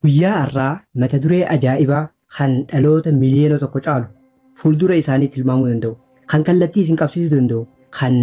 Guyyaa har'aa mata duree ajaa'ibaa kan dhaloota miliyoona tokko caalu fuuldura isaanii tilmaamuu danda'u, kan kallattii isin qabsiisuu danda'u, kan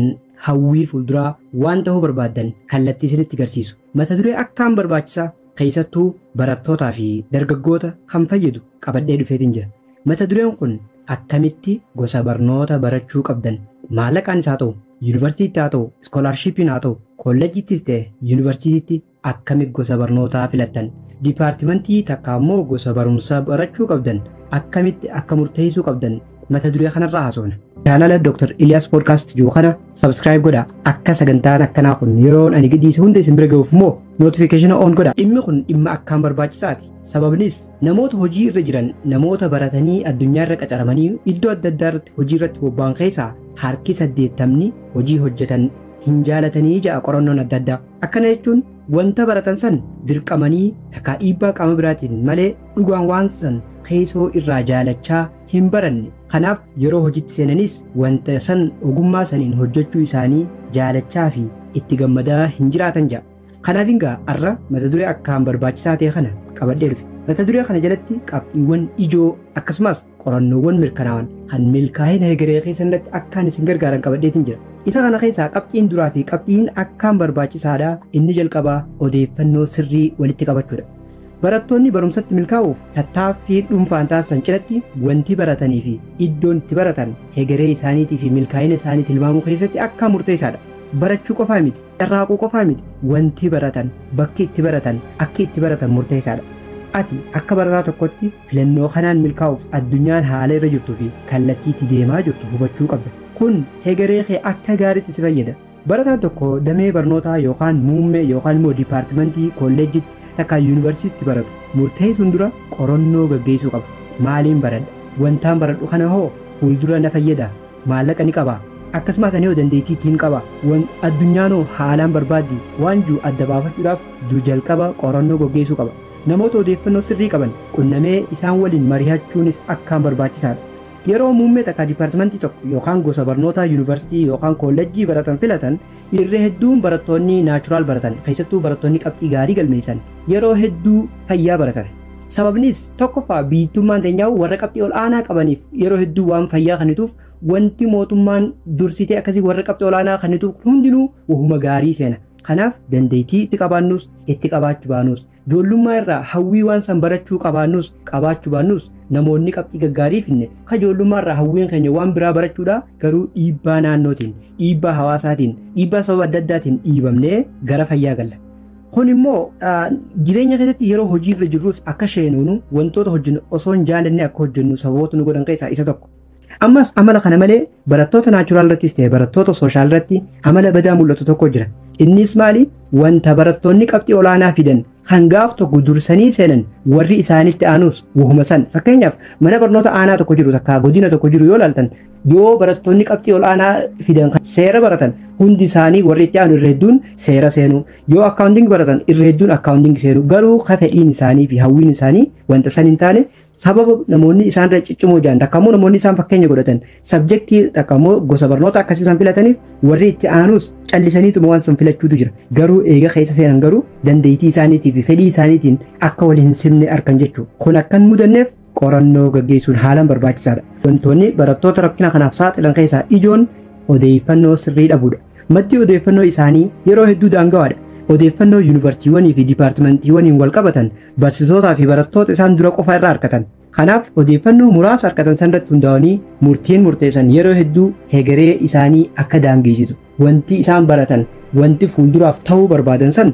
hawwii fuulduraa waan ta'uu barbaaddan kallattii isinitti agarsiisu. Mata duree akkaan barbaachisaa keessattuu barattootaa fi dargaggoota kan fayyadu qabadhee dhufeetiin jira. Mata dureen kun akkamitti gosa barnoota barachuu qabdan maallaqaan isaa ta'u, yuunivarsiitii haa ta'u, iskoolaarshiippiin haa ta'u, kolleejjittis ta'e yuunivarsiitiitti akkamitti gosa barnootaa filattan, dipaartimentii takka immoo gosa barumsaa barachuu qabdan akkamitti akka murteessuu qabdan mata duree kanarraa haasofna. Chaanala Dr. Iliyaas Podcast jiru kana subscribe godhaa. Akka sagantaan akkanaa kun yeroon ani gadhiise hunda isin bira ga'uuf immoo notification on godhaa. Dhimmi kun dhimma akkaan barbaachisaati. Sababnis namoota hojii irra jiran, namoota baratanii addunyaa irra qacaramanii iddoo adda addaa irratti hojii irratti bobba'an keessaa harki 80 hojii hojjetan hin jaalatanii ja'a qorannoon adda addaa. Akkana jechuun wanta baratan san dirqamanii takkaa dhiibbaa qaama biraatiin malee dhugaan waan san keessoo irraa jaalachaa hin baranne. Kanaaf yeroo hojiitti seenanis wanta san ogummaa saniin hojjechuu isaanii jaalachaa fi itti gammadaa hin jiraatan ja'a. Kanaaf egaa har'a mata duree akkaan barbaachisaa ta'e kana qabadhee dhufe. Mata duree kana jalatti qabxiiwwan ijoo akkasumas qorannoowwan mirkanaa'an kan milkaa'ina egeree keessan irratti akkaan isin gargaaran qabadheetiin jira. Isa kana keessaa qabxiin duraa fi qabxiin akkaan barbaachisaadha. Inni jalqabaa odeeffannoo sirrii walitti qabachuudha. Barattoonni barumsatti milkaa'uuf tattaaffii dhuunfaan taasisan cinatti wanti baratanii fi iddoon itti baratan egeree isaaniitii fi milkaa'ina isaanii tilmaamuu keessatti akkaan murteessaadha. Barachuu qofaa miti, carraaquu qofaa miti, wanti baratan, bakki itti baratan, akka itti baratan murteessaadha. Ati akka barataa tokkotti filannoo kanaan milkaa'uuf addunyaan haala irra jirtuu fi kallattii itti deemaa jirtu hubachuu qabda. Kun egeree kee akka gaariitti si fayyada. Barataan tokko damee barnootaa yookaan muummee yookaan immoo dipaartimentii kolleejjitti takka yuunivarsiitii baratu murteessuun dura qorannoo gaggeessuu qaba. Maaliin baradha? Wantaan baradhu kana hoo fuuldura na fayyada? Maallaqa ni qabaa? Akkasumas ani hoo dandeettii ittiin qaba? Addunyaanoo haalaan barbaaddi waan jiru adda baafachuudhaaf jalqaba qorannoo gaggeessuu qaba. Namoota odeeffannoo sirrii qaban qunnamee isaan waliin mari'achuunis akkaan barbaachisaadha. Yeroo muummee takka dipaartimentii tokko yookaan gosa barnootaa yuunivarsiitii yookaan kolleejjii baratan filatan irra hedduun barattoonni naachuraal baratan keessattuu barattoonni qabxii gaarii galmeessan yeroo hedduu fayyaa baratan. Sababnis tokkoffaa biyyattummaan teenyaa warra qabxii ol aanaa qabaniif yeroo hedduu waan fayyaa kanituuf wanti mootummaan dursitee akkasii warra qabxii ol aanaa kanituuf hundinuu wahuma gaarii seena. Kanaaf dandeettii itti qabaannus itti qabaachuu baannus ijoollummaa irraa hawwii waan san barachuu qabaannus qabaachuu baannus namoonni qabxii gaggaarii finne ka ijoollummaa irraa hawwiin keenya waan biraa barachuudha garuu dhiibbaa naannootiin, dhiibbaa hawaasaatiin, dhiibbaa sababa adda addaatiin dhiibamnee gara fayyaa galla. Kun immoo jireenya keessatti yeroo hojii irra jirrus akka sheenuunu wantoota hojjennu osoo hin jaallanne akka hojjennu sababoota nu godhan keessaa isa tokko. Ammas amala kana malee barattoota naachuraal irrattis ta'e barattoota sooshaal irratti amala badaa mul'atu tokko jira. Innis maali? Wanta barattoonni qabxii olaanaa fidan kan gaaf tokko dursanii seenan warri isaanitti aanus wahuma san. Fakkeenyaaf mana barnoota aanaa tokko jiru takka godina tokko jiru yoo ilaaltan yoo barattoonni qabxii olaanaa fidan seera baratan hundi isaanii warri itti aanu irra hedduun seera seenu. Yoo akkaawuntingi baratan irra hedduun akkaawuntingi seenu. Garuu fedhiin isaanii fi hawwiin isaanii wanta san hin taane sababa namoonni isaan irra ciccimoo jiran takka immoo namoonni isaan fakkeenya godhatan sabjektii takka immoo gosa barnoota akkasii isaan filataniif warri itti aanus callisaniituma waan san filachuutu jira. Garuu eega keessa seenan garuu dandeettii isaaniitii fi fedhii isaaniitiin akka wal hin simne argan jechuudha. Kun akkan mudanneef qorannoo gaggeessuun haalaan barbaachisaadha. Wantoonni barattoota rakkina kanaaf saaxilan keessaa ijoon odeeffannoo sirrii dhabuudha. Maddi odeeffannoo isaanii yeroo hedduu daangawaadha. Odeeffannoo yuunivarsiitiiwwanii fi dipaartimentiiwwaniin wal qabatan barsiisotaa fi barattoota isaan dura qofa irraa argatan. Kanaaf odeeffannoo muraasa argatan san irratti hundaa'anii murtiin murteessan yeroo hedduu egeree isaanii akka daangessitu. Wanti isaan baratan, wanti fuulduraaf ta'uu barbaadan san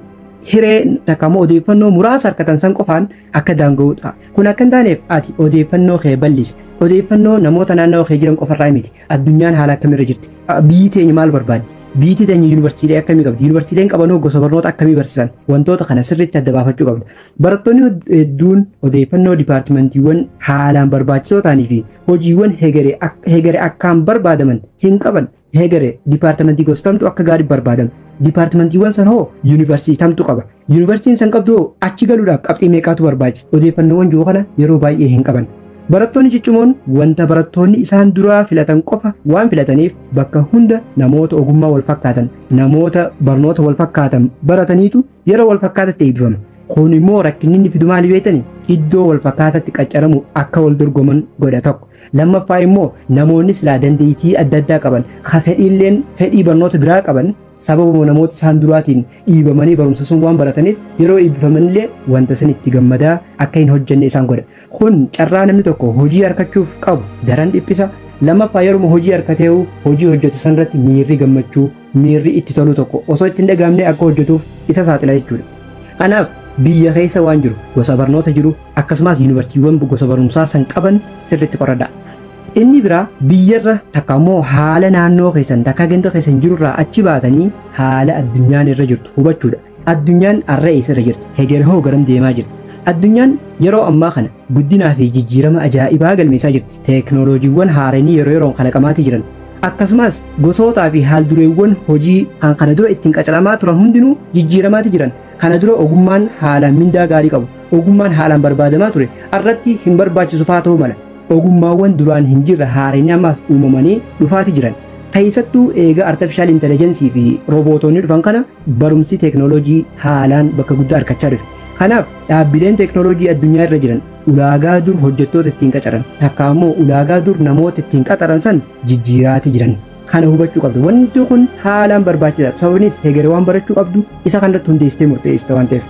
hiree takka immoo odeeffannoo muraasa argatan san qofaan akka daanga'uudha. Kun akka hin taaneef ati odeeffannoo kee bal'isi. Odeeffannoo namoota naannoo kee jiran qofarraa miti. Addunyaan haala akkamirra jirti? Biyyi teenya maal barbaaddi? Biyyi teenya yuunivarsiitii akkamii qabdi? Yuunivarsiitiin qabanoo gosa barnoota akkamii barsiisan? Wantoota kana sirriitti adda baafachuu qabda. Barattoonni hedduun odeeffannoo dipaartimentiiwwan haalaan barbaachisoo ta'anii fi hojiiwwan hegeree akkaan barbaadaman hin qaban. Hegeree dipaartimentii gosa kamtu akka gaarii barbaadamu? Dipaartimentiiwwan san hoo yuunivarsiitii kamtu qaba? Yuunivarsiitiin san qabdu hoo achi galuudhaaf qabxii meeqaatu barbaachisa? Odeeffannoowwan jiru kana yeroo baay'ee hin qaban. Barattoonni cicciimoon wanta barattoonni isaan duraa filatan qofa waan filataniif bakka hunda namoota ogummaa wal fakkaatan, namoota barnoota wal fakkaatan barataniitu yeroo wal fakkaatatti eebbifama. Kun immoo rakkinni inni fidu maali beektani? Iddoo wal fakkaataatti qaccaramu akka wal dorgoman godha tokko. Lammaffaa immoo namoonni silaa dandeettii adda addaa qaban, fedhii barnoota biraa qaban sababa namoota isaan duraatiin dhiibamanii barumsa sun waan barataniif yeroo eebbifamanillee wanta san itti gammadaa akka hin hojjenne isaan godha. Kun carraa namni tokko hojii argachuuf qabu daran dhiphisa. Lammaffaa yeroo hojii argatee hojii hojjetu sanarratti miirri gammachuu, miirri itti tolu tokko osoo itti hin dhagaamne akka hojjetuuf isa saaxila jechuudha. Kanaaf biyya keessa waan jiru gosa barnoota jiru akkasumas yuunivarsiitiiwwan gosa barumsaa san qaban sirriitti qoradhaa. Inni biraa biyyarra takka immoo haala naannoo keessan takka ganda keessan jirurraa achi baatanii haala addunyaan irra jirtu hubachuudha. Addunyaan har'a eessa irra jirti? Hegeree hoo garam deemaa jirti? Addunyaan yeroo ammaa kana guddinaa fi jijjiirama ajaa'ibaa galmeessaa jirti. Teeknooloojiiwwan haaranii yeroo yeroon kalaqamaatii jiran. Akkasumas gosootaa fi haaldureewwan hojii kan kana dura ittiin qacaramaa turan hundinuu jijjiiramaatii jiran. Kana dura ogummaan haalaan mindaa gaarii qabu, ogummaan haalaan barbaadamaa ture irratti hin barbaachisu fa'aa ta'uu mala. Ogummaawwan duraan hin jirre haaranii ammaas uumamanii dhufaatii jiran. Keessattuu eega artificial intelligence fi roobootonni dhufan kana barumsi teeknooloojii haalaan bakka guddaa argachaa dhufe. Kanaaf dhaabbileen teeknooloojii addunyaa irra jiran ulaagaa dur hojjettoota ittiin qacaran takka immoo ulaagaa dur namoota ittiin qacaran san jijjiiraatii jiran. Kana hubachuu qabdu. Wanti kun haalaan barbaachisaadha. Sababinis hegeree waan barachuu qabdu isa kanarratti hundeessitee murteessita waan ta'eef.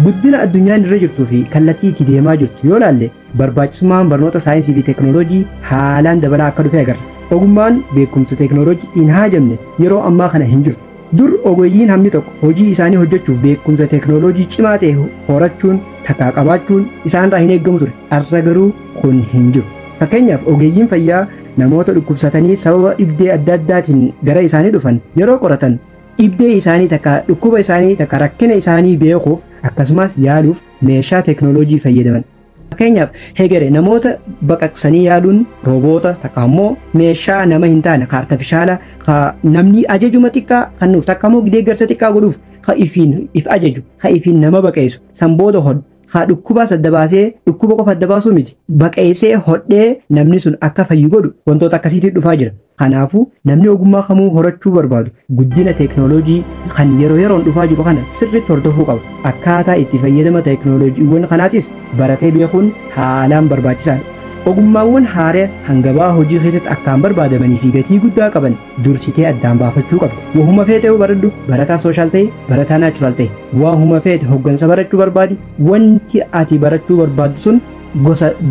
Guddina addunyaan irra jirtuu fi kallattii itti deemaa jirtu yoo laalle barbaachisummaan barnoota saayinsii fi teeknooloojii haalaan dabalaa akka dhufe agarra. Ogummaan beekumsa teeknooloojii hin haajamne yeroo ammaa kana hin jirtu. Dur ogeeyyiin hammi tokko hojii isaanii hojjechuuf beekumsa teeknooloojii cimaa ta'e horachuun takkaa qabaachuun isaanirraa hin eeggamu ture. Har'a garuu kun hin jiru. Fakkeenyaaf ogeeyyiin fayyaa namoota dhukkubsatanii sababa dhibdee adda addaatiin gara isaanii dhufan yeroo qoratan dhibdee isaanii takka dhukkuba isaanii takka rakkina isaanii beekuuf akkasumas yaaluuf meeshaa teeknooloojii fayyadaman. Fakkeenyaaf hegeree namoota baqaqsanii yaaluun rooboota takka immoo meeshaa nama hin taane ka artifishaala ka namni ajajuma xiqqaa kennuuf takka immoo deeggarsa xiqqaa godhuuf ka if ajaju ka ifiin nama baqeessu san booda hodhu ka dhukkubaas adda baasee dhukkuba qofa adda baasuu miti baqeessee hodhee namni sun akka fayyu godhu wantoota akkasiitiin dhufaa jira. Kanaafuu namni ogummaa kamuu horachuu barbaadu guddina teeknooloojii kan yeroo yeroon dhufaa jiru kana sirriitti hordofuu qaba. Akkaataa itti fayyadama teeknooloojiiwwan kanaatis baratee beekuun haalaan barbaachisaadha. Ogummaawwan haaree hangabaa hojii keessatti akkaan barbaadamanii fi gatii guddaa qaban dursitee addaan baafachuu qabda. Wahuma feete baradhu barataa sooshaal ta'e barataa naachuraal ta'e wahuma feete hoggansa barachuu barbaadi wanti ati barachuu barbaaddu sun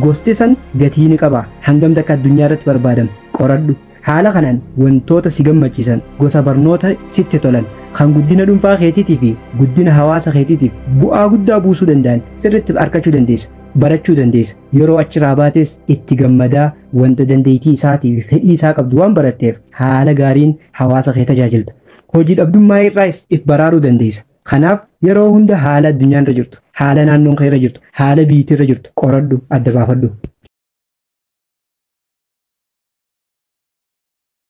gosti san gatii ni qaba. Hangam akka addunyaa irratti barbaadamu qoradhu. Haala kanaan wantoota si gammachiisan gosa barnoota sitti tolan kan guddina dhuunfaa keetiitii fi guddina hawaasa keetiitiif bu'aa guddaa buusuu danda'an sirriitti argachuu dandeessa. Barachuu dandeessa. Yeroo achirraa baates itti gammadaa wanta dandeettii isaatii fi fedhii isaa qabdu waan baratteef haala gaariin hawaasa kee tajaajilta. Hojii dhabdummaa irraas if baraaruu dandeessa. Kanaaf yeroo hunda haala addunyaan irra jirtu, haala naannoon kee irra jirtu, haala biyyattii irra jirtu qoradhu adda baafadhu.